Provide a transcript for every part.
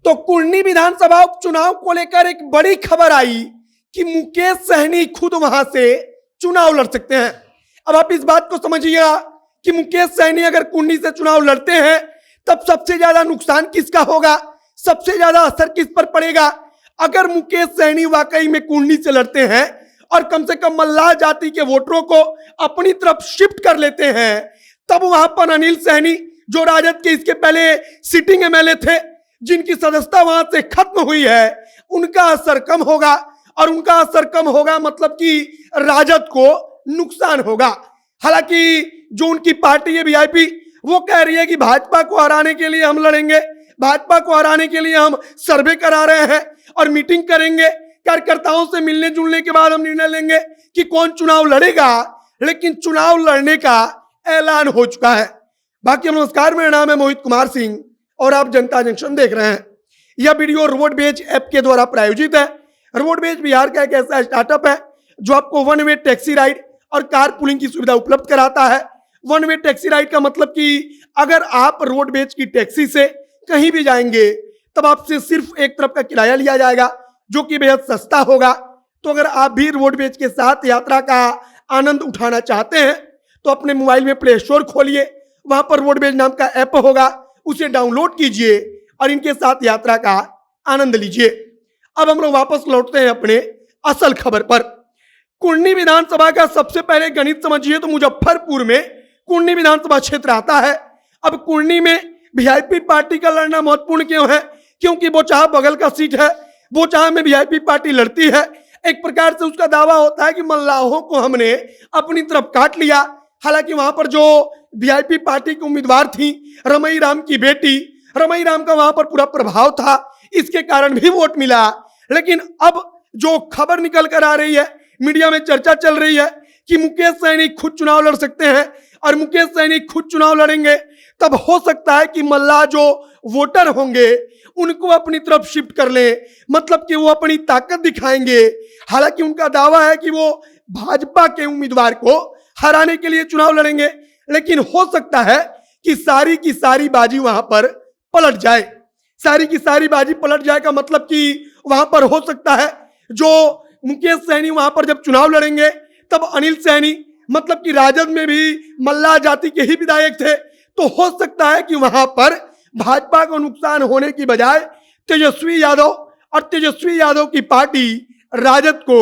तो कुर्नी विधानसभा उपचुनाव को लेकर एक बड़ी खबर आई कि मुकेश सहनी खुद वहां से चुनाव लड़ सकते हैं। अब आप इस बात को समझिएगा कि मुकेश सहनी अगर कुर्नी से चुनाव लड़ते हैं तब सबसे ज्यादा नुकसान किसका होगा, सबसे ज्यादा असर किस पर पड़ेगा। अगर मुकेश सहनी वाकई में कुर्नी से लड़ते हैं और कम से कम मल्लाह जाति के वोटरों को अपनी तरफ शिफ्ट कर लेते हैं, तब वहां पर अनिल सहनी जो राजद के इसके पहले सिटिंग एमएलए थे, जिनकी सदस्यता वहां से खत्म हुई है, उनका असर कम होगा। और उनका असर कम होगा मतलब कि राजद को नुकसान होगा। हालांकि जो उनकी पार्टी है वीआईपी, वो कह रही है कि भाजपा को हराने के लिए हम लड़ेंगे, भाजपा को हराने के लिए हम सर्वे करा रहे हैं और मीटिंग करेंगे, कार्यकर्ताओं से मिलने जुलने के बाद हम निर्णय लेंगे कि कौन चुनाव लड़ेगा। लेकिन चुनाव लड़ने का ऐलान हो चुका है। बाकी नमस्कार, मेरा नाम है मोहित कुमार सिंह और आप जनता जंक्शन देख रहे हैं। यह वीडियो रोडवेज ऐप के द्वारा प्रायोजित है। रोडवेज बिहार का एक ऐसा स्टार्टअप है जो आपको वन वे टैक्सी राइड और कार पुलिंग की सुविधा उपलब्ध कराता है। वन वे टैक्सी राइड का मतलब कि अगर आप रोडवेज की टैक्सी से कहीं भी जाएंगे तब आपसे सिर्फ एक तरफ का किराया लिया जाएगा, जो कि बेहद सस्ता होगा। तो अगर आप भी रोडवेज के साथ यात्रा का आनंद उठाना चाहते हैं तो अपने मोबाइल में प्ले स्टोर खोलिए, वहां पर रोडवेज नाम का ऐप होगा, उसे डाउनलोड कीजिए और इनके साथ यात्रा का आनंद लीजिए। अब हम लोग वापस लौटते हैं अपने असल खबर पर। कुर्नी विधानसभा का सबसे पहले गणित समझिए तो मुजफ्फरपुर में कुर्नी विधानसभा क्षेत्र आता है। अब कुर्नी में वीआईपी पार्टी का लड़ना महत्वपूर्ण क्यों है? क्योंकि बोचाहा बगल का सीट है, बोचाहा में वीआईपी पार्टी लड़ती है। एक प्रकार से उसका दावा होता है कि मल्लाहों को हमने अपनी तरफ काट लिया। हालांकि वहां पर जो वीआईपी पार्टी की उम्मीदवार थी रमई राम की बेटी, रमई राम का वहां पर पूरा प्रभाव था, इसके कारण भी वोट मिला। लेकिन अब जो खबर निकल कर आ रही है, मीडिया में चर्चा चल रही है कि मुकेश सहनी खुद चुनाव लड़ सकते हैं और मुकेश सहनी खुद चुनाव लड़ेंगे तब हो सकता है कि मल्लाह जो वोटर होंगे उनको अपनी तरफ शिफ्ट कर ले, मतलब कि वो अपनी ताकत दिखाएंगे। हालांकि उनका दावा है कि वो भाजपा के उम्मीदवार को हराने के लिए चुनाव लड़ेंगे, लेकिन हो सकता है कि सारी की सारी बाजी वहां पर पलट जाए। सारी की सारी बाजी पलट जाए का मतलब कि वहां पर हो सकता है जो मुकेश सहनी वहां पर जब चुनाव लड़ेंगे तब अनिल सहनी, मतलब कि राजद में भी मल्लाह जाति के ही विधायक थे, तो हो सकता है कि वहां पर भाजपा को नुकसान होने की बजाय तेजस्वी यादव और तेजस्वी यादव की पार्टी राजद को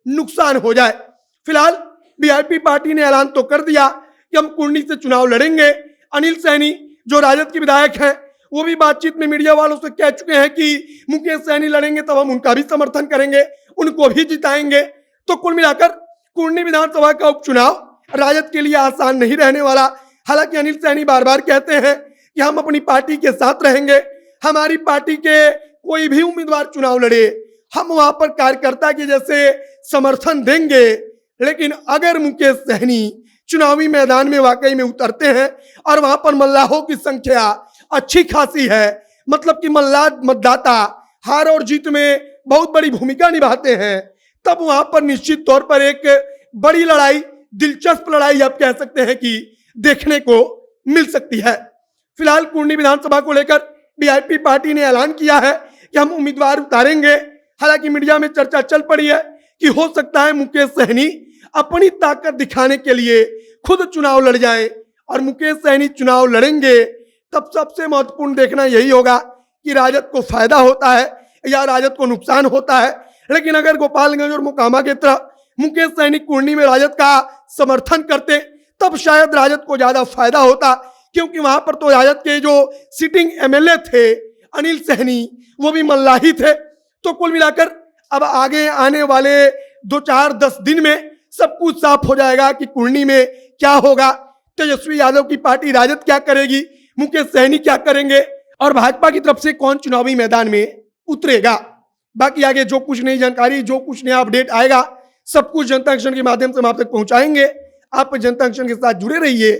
नुकसान हो जाए। फिलहाल वीआईपी पार्टी ने ऐलान तो कर दिया कि हम कुर्नी से चुनाव लड़ेंगे। अनिल सहनी जो राजद के विधायक हैं वो भी बातचीत में मीडिया वालों से कह चुके हैं कि मुकेश सहनी लड़ेंगे तब हम उनका भी समर्थन करेंगे, उनको भी जिताएंगे। तो कुल मिलाकर कुर्नी विधानसभा का उपचुनाव राजद के लिए आसान नहीं रहने वाला। हालांकि अनिल सहनी बार बार कहते हैं कि हम अपनी पार्टी के साथ रहेंगे, हमारी पार्टी के कोई भी उम्मीदवार चुनाव लड़े हम वहां पर कार्यकर्ता के जैसे समर्थन देंगे। लेकिन अगर मुकेश सहनी चुनावी मैदान में वाकई में उतरते हैं और वहां पर मल्लाहों की संख्या अच्छी खासी है, मतलब कि मल्लाह मतदाता हार और जीत में बहुत बड़ी भूमिका निभाते हैं, तब वहां पर निश्चित तौर पर एक बड़ी लड़ाई, दिलचस्प लड़ाई आप कह सकते हैं कि देखने को मिल सकती है। फिलहाल कुर्नी विधानसभा को लेकर वीआईपी पार्टी ने ऐलान किया है कि हम उम्मीदवार उतारेंगे। हालांकि मीडिया में चर्चा चल पड़ी है कि हो सकता है मुकेश सहनी अपनी ताकत दिखाने के लिए खुद चुनाव लड़ जाएं और मुकेश सहनी चुनाव लड़ेंगे तब सबसे महत्वपूर्ण देखना यही होगा कि राजद को फायदा होता है या राजद को नुकसान होता है। लेकिन अगर गोपालगंज और मोकामा की तरह मुकेश सहनी कुर्नी में राजद का समर्थन करते तब शायद राजद को ज्यादा फायदा होता, क्योंकि वहां पर तो राजद के जो सिटिंग एमएलए थे अनिल सहनी वो भी मल्लाही थे। तो कुल मिलाकर अब आगे आने वाले 2-4-10 दिन में सब कुछ साफ हो जाएगा कि कुर्नी में क्या होगा, तेजस्वी यादव की पार्टी राजद क्या करेगी, मुकेश सहनी क्या करेंगे और भाजपा की तरफ से कौन चुनावी मैदान में उतरेगा। बाकी आगे जो कुछ नई जानकारी, जो कुछ नया अपडेट आएगा, सब कुछ जनता जंक्शन के माध्यम से हम आप तक पहुंचाएंगे। आप जनता जंक्शन के साथ जुड़े रहिए।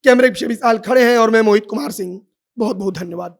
कैमरे पीछे विशाल खड़े हैं और मैं मोहित कुमार सिंह। बहुत बहुत धन्यवाद।